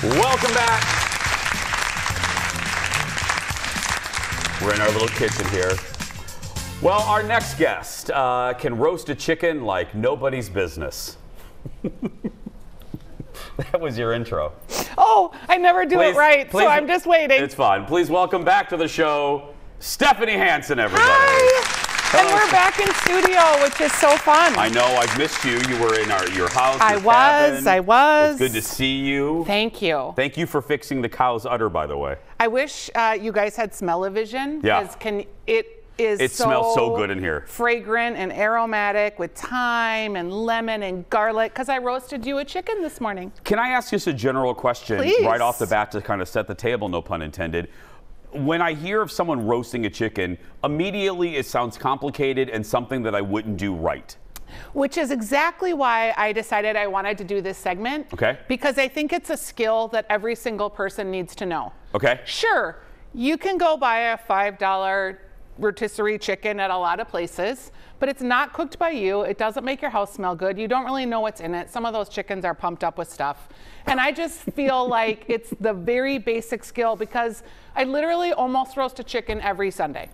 Welcome back. We're in our little kitchen here. Well, our next guest can roast a chicken like nobody's business. That was your intro. Oh, I never do it right, so I'm just waiting. It's fine. Please welcome back to the show, Stephanie Hansen, everybody. Hi. And we're back in studio, which is so fun. I know. I've missed you. You were in your house. I was. It's good to see you. Thank you. Thank you for fixing the cow's udder, by the way. I wish you guys had smell-o-vision. Yeah. It smells so good in here. Fragrant and aromatic with thyme and lemon and garlic, because I roasted you a chicken this morning. Can I ask just a general question right off the bat to kind of set the table, no pun intended? When I hear of someone roasting a chicken, immediately it sounds complicated and something that I wouldn't do right. Which is exactly why I decided I wanted to do this segment. Okay. Because I think it's a skill that every single person needs to know. Okay. Sure, you can go buy a $5 rotisserie chicken at a lot of places, but it's not cooked by you. It doesn't make your house smell good. You don't really know what's in it. Some of those chickens are pumped up with stuff. And I just feel like it's the very basic skill, because I literally almost roast a chicken every Sunday.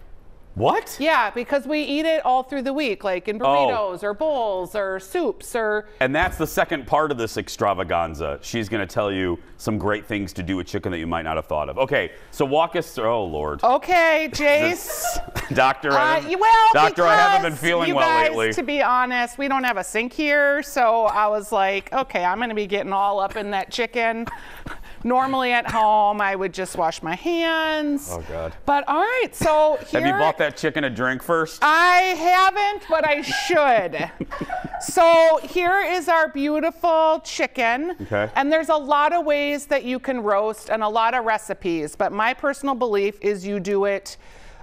What? Yeah, because we eat it all through the week, like in burritos or bowls or soups or... And that's the second part of this extravaganza. She's going to tell you some great things to do with chicken that you might not have thought of. Okay, so walk us through. Oh, Lord. Okay, Jace. Doctor, I haven't been feeling well lately. To be honest, we don't have a sink here, so I was like, okay, I'm going to be getting all up in that chicken. Normally at home, I would just wash my hands. Oh, God. But all right, so here... Have you bought that chicken a drink first? I haven't, but I should. So here is our beautiful chicken. Okay. And there's a lot of ways that you can roast and a lot of recipes, but my personal belief is you do it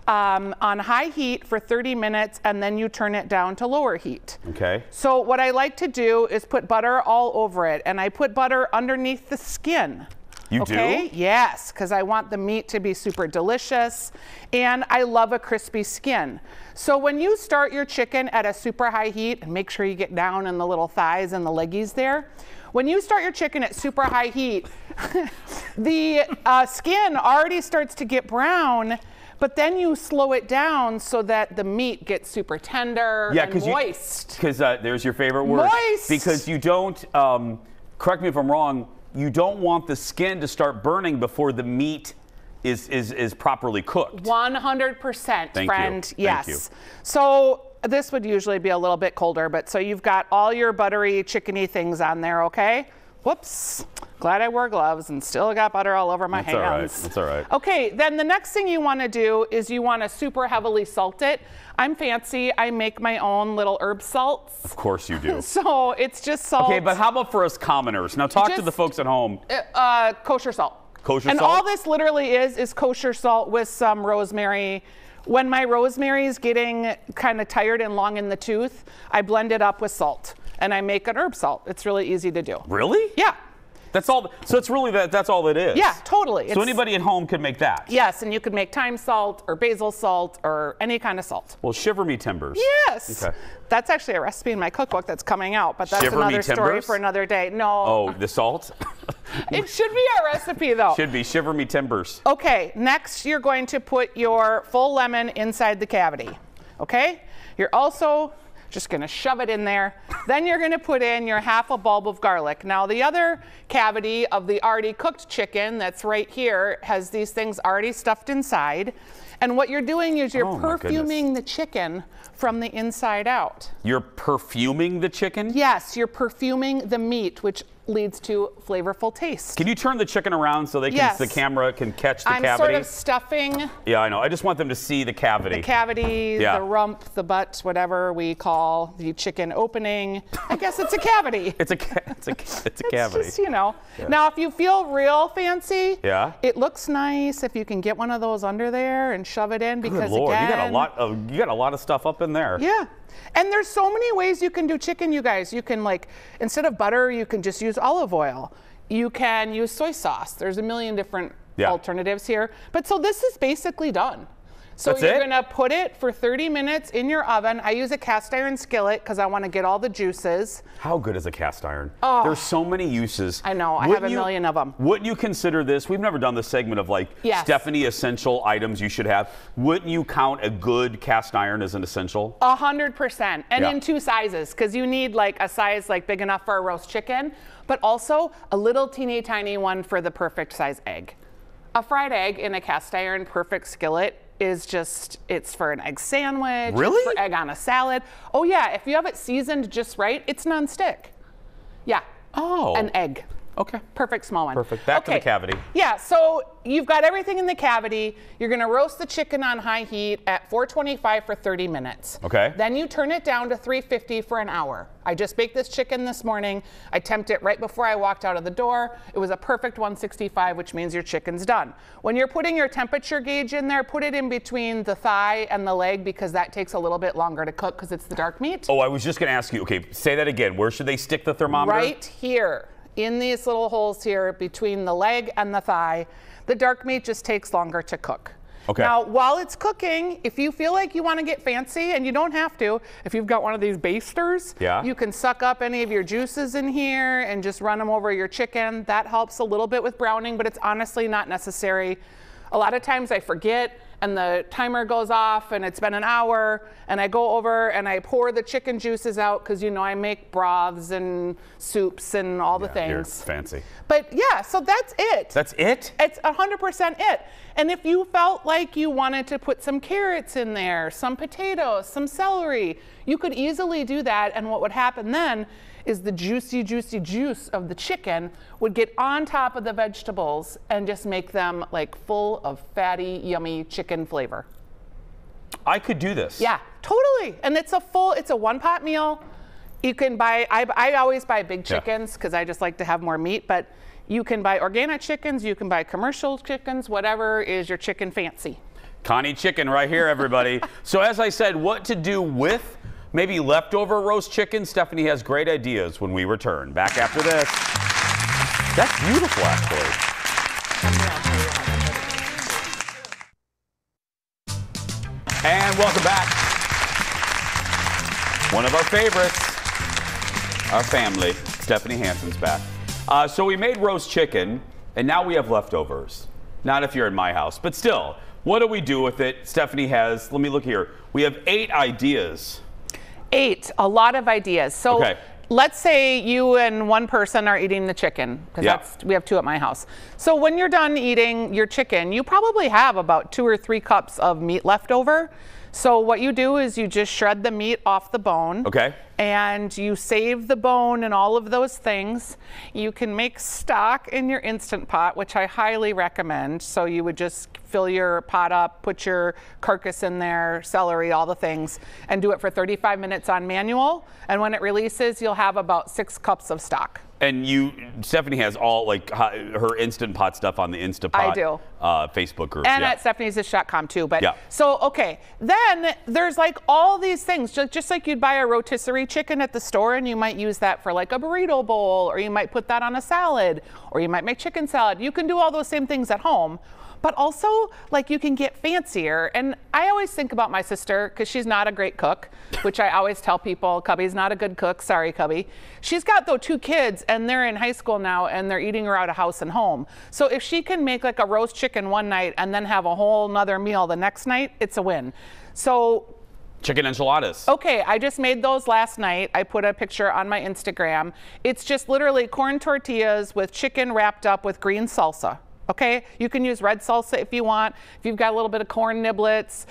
on high heat for 30 minutes and then you turn it down to lower heat. Okay. So what I like to do is put butter all over it, and I put butter underneath the skin. You do? Yes, because I want the meat to be super delicious, and I love a crispy skin. So when you start your chicken at a super high heat, and make sure you get down in the little thighs and the leggies there, when you start your chicken at super high heat, the skin already starts to get brown, but then you slow it down so that the meat gets super tender and moist. Because there's your favorite word. Moist! Because you don't, correct me if I'm wrong, you don't want the skin to start burning before the meat is properly cooked. 100%, friend. Yes. Thank you. So this would usually be a little bit colder, but so you've got all your buttery, chickeny things on there, okay? Whoops. Glad I wore gloves and still got butter all over my hands. That's all right. Okay, then the next thing you want to do is you want to super heavily salt it. I'm fancy. I make my own little herb salts. Of course you do. So it's just salt. Okay, but how about for us commoners? Now talk to the folks at home. Kosher salt. Kosher and salt? all this literally is kosher salt with some rosemary. When my rosemary is getting kind of tired and long in the tooth, I blend it up with salt and I make an herb salt. It's really easy to do. Really? Yeah. That's all. So it's really that's all it is. Yeah, totally. So anybody at home could make that. Yes, and you could make thyme salt or basil salt or any kind of salt. Well, shiver me timbers. Yes. Okay. That's actually a recipe in my cookbook that's coming out, but that's another story for another day. No. Oh, the salt? It should be a recipe though. Should be. Shiver me timbers. Okay, next you're going to put your full lemon inside the cavity. Okay? You're also just going to shove it in there. Then you're going to put in your half a bulb of garlic. Now the other cavity of the already cooked chicken that's right here has these things already stuffed inside. And what you're doing is you're perfuming the chicken from the inside out. You're perfuming the chicken? Yes, you're perfuming the meat, which leads to flavorful taste. Can you turn the chicken around so they can, the camera can catch the cavity? I'm sort of stuffing. Yeah, I know. I just want them to see the cavity. The cavity, the rump, the butt, whatever we call the chicken opening. I guess it's a cavity. It's a cavity. It's just, you know. Yeah. Now, if you feel real fancy, it looks nice if you can get one of those under there and shove it in, because Good Lord, again, you got a lot of stuff up in there. Yeah. And there's so many ways you can do chicken, you guys. You can, like, instead of butter, you can just use olive oil. You can use soy sauce. There's a million different alternatives here. But so this is basically done. So That's you're it? going to put it for 30 minutes in your oven. I use a cast iron skillet because I want to get all the juices. How good is a cast iron? Oh. There's so many uses. I know. I have a million of them. Wouldn't you consider this? We've never done this segment of like Stephanie essential items you should have. Wouldn't you count a good cast iron as an essential? 100%. And in 2 sizes, because you need like a size like big enough for a roast chicken, but also a little teeny tiny one for the perfect size egg. A fried egg in a cast iron perfect skillet is just, it's for an egg sandwich. Really? It's for egg on a salad. Oh yeah, if you have it seasoned just right, it's nonstick. Yeah. Oh. An egg. Okay. Perfect small one. Perfect. Back to the cavity. Yeah, so you've got everything in the cavity. You're gonna roast the chicken on high heat at 425 for 30 minutes. Okay. Then you turn it down to 350 for an hour. I just baked this chicken this morning. I temped it right before I walked out of the door. It was a perfect 165, which means your chicken's done. When you're putting your temperature gauge in there, put it in between the thigh and the leg because that takes a little bit longer to cook because it's the dark meat. Oh, I was just gonna ask you, okay, say that again. Where should they stick the thermometer? Right here. In these little holes here between the leg and the thigh. The dark meat just takes longer to cook. Okay. Now, while it's cooking, if you feel like you want to get fancy, and you don't have to, if you've got one of these basters, you can suck up any of your juices in here and just run them over your chicken. That helps a little bit with browning, but it's honestly not necessary. A lot of times I forget and the timer goes off and it's been an hour and I go over and I pour the chicken juices out because you know I make broths and soups and all the things. You're fancy. But yeah, so that's it. That's it? It's 100% it. And if you felt like you wanted to put some carrots in there, some potatoes, some celery, you could easily do that. And what would happen then is the juicy, juicy juice of the chicken would get on top of the vegetables and just make them like full of fatty, yummy chicken flavor. I could do this. Yeah, totally. And it's a one-pot meal. You can buy, I always buy big chickens because I just like to have more meat, but you can buy organic chickens, you can buy commercial chickens, whatever is your chicken fancy. Connie Chicken right here, everybody. So as I said, what to do with maybe leftover roast chicken? Stephanie has great ideas when we return. Back after this. That's beautiful, actually. And welcome back. One of our favorites, our family, Stephanie Hansen's back. So we made roast chicken, and now we have leftovers. Not if you're in my house, but still, what do we do with it? Stephanie has, let me look here. We have 8 ideas. 8, a lot of ideas. So let's say you and one person are eating the chicken, because we have 2 at my house. So when you're done eating your chicken, you probably have about 2 or 3 cups of meat left over. So what you do is you just shred the meat off the bone. And you save the bone and all of those things. You can make stock in your Instant Pot, which I highly recommend. So you would just fill your pot up, put your carcass in there, celery, all the things, and do it for 35 minutes on manual. And when it releases, you'll have about 6 cups of stock. And Stephanie has all like her Instant Pot stuff on the Instant Pot Facebook group. And at stephaniesdish.com too. But so, okay, then there's like all these things, just like you'd buy a rotisserie chicken at the store and you might use that for like a burrito bowl, or you might put that on a salad, or you might make chicken salad. You can do all those same things at home. But also, like, you can get fancier. And I always think about my sister, because she's not a great cook, which I always tell people, Cubby's not a good cook. Sorry, Cubby. She's got, though, 2 kids, and they're in high school now, and they're eating her out of house and home. So if she can make, like, a roast chicken one night and then have a whole nother meal the next night, it's a win. So chicken enchiladas. Okay, I just made those last night. I put a picture on my Instagram. It's just literally corn tortillas with chicken wrapped up with green salsa. Okay, you can use red salsa if you want. If you've got a little bit of corn niblets,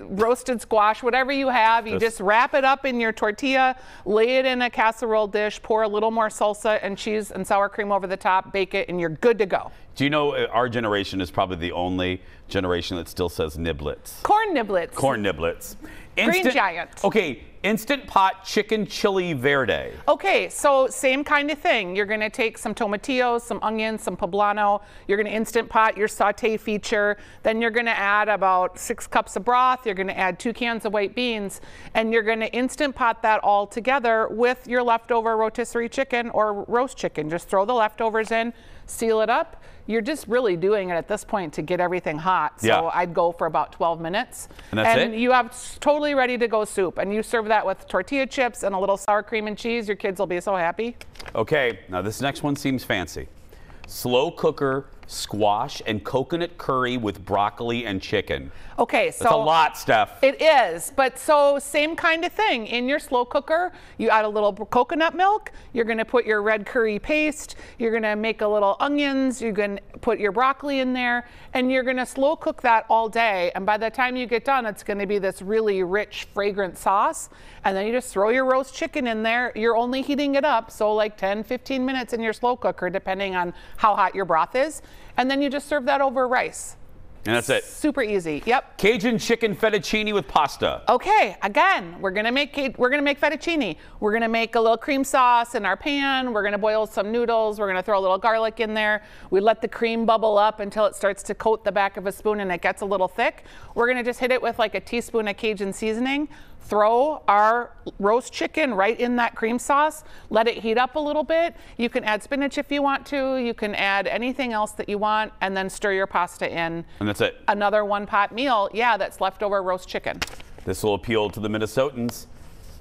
roasted squash, whatever you have, you just wrap it up in your tortilla, lay it in a casserole dish, pour a little more salsa and cheese and sour cream over the top, bake it, and you're good to go. Do you know our generation is probably the only generation that still says niblets? Corn niblets. Corn niblets. Green Giant. Okay, Instant Pot Chicken Chili Verde. Okay, so same kind of thing. You're gonna take some tomatillos, some onions, some poblano. You're gonna Instant Pot your saute feature. Then you're gonna add about 6 cups of broth. You're gonna add 2 cans of white beans. And you're gonna Instant Pot that all together with your leftover rotisserie chicken or roast chicken. Just throw the leftovers in, seal it up. You're just really doing it at this point to get everything hot. So I'd go for about 12 minutes. And that's it? And you have totally ready to go soup. And you serve that with tortilla chips and a little sour cream and cheese. Your kids will be so happy. Okay, now this next one seems fancy. Slow cooker squash and coconut curry with broccoli and chicken. Okay, so that's a lot, Steph. It is, but so same kind of thing. In your slow cooker, you add a little coconut milk. You're gonna put your red curry paste. You're gonna make a little onions. You're gonna put your broccoli in there, and you're gonna slow cook that all day. And by the time you get done, it's gonna be this really rich, fragrant sauce. And then you just throw your roast chicken in there. You're only heating it up, so like 10, 15 minutes in your slow cooker, depending on how hot your broth is. And then you just serve that over rice. And that's it. Super easy. Yep. Cajun chicken fettuccine with pasta. Okay, again, we're gonna make fettuccine. We're gonna make a little cream sauce in our pan. We're gonna boil some noodles. We're gonna throw a little garlic in there. We let the cream bubble up until it starts to coat the back of a spoon and it gets a little thick. We're gonna just hit it with like a teaspoon of Cajun seasoning. Throw our roast chicken right in that cream sauce. Let it heat up a little bit. You can add spinach if you want to. You can add anything else that you want, and then stir your pasta in. And that's it. Another one-pot meal. Yeah, that's leftover roast chicken. This will appeal to the Minnesotans.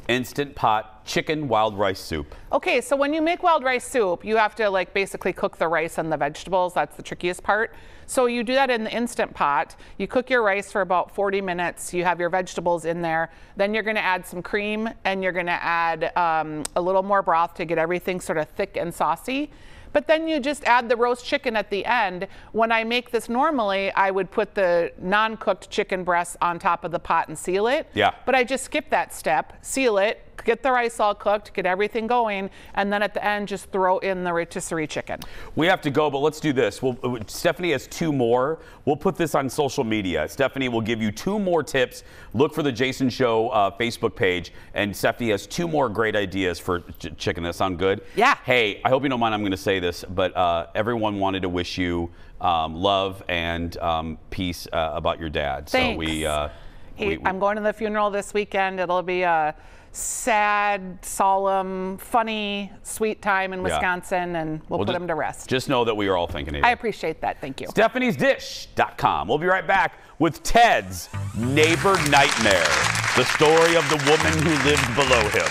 Instant Pot chicken wild rice soup. Okay, so when you make wild rice soup, you have to like basically cook the rice and the vegetables. That's the trickiest part. So you do that in the Instant Pot. You cook your rice for about 40 minutes. You have your vegetables in there. Then you're gonna add some cream and you're gonna add a little more broth to get everything sort of thick and saucy. But then you just add the roast chicken at the end. When I make this normally, I would put the non-cooked chicken breasts on top of the pot and seal it. Yeah. But I just skip that step, seal it, get the rice all cooked, get everything going, and then at the end, just throw in the rotisserie chicken. We have to go, but let's do this. Stephanie has 2 more. We'll put this on social media. Stephanie will give you 2 more tips. Look for the Jason Show Facebook page, and Stephanie has 2 more great ideas for chicken. That sound good? Yeah. Hey, I hope you don't mind I'm going to say this, but everyone wanted to wish you love and peace about your dad. Thanks. So I'm going to the funeral this weekend. It'll be a sad, solemn, funny, sweet time in Wisconsin, and we'll put him to rest. Just know that we are all thinking of you. I appreciate that. Thank you. Stephanie'sDish.com. We'll be right back with Ted's Neighbor Nightmare, the story of the woman who lived below him.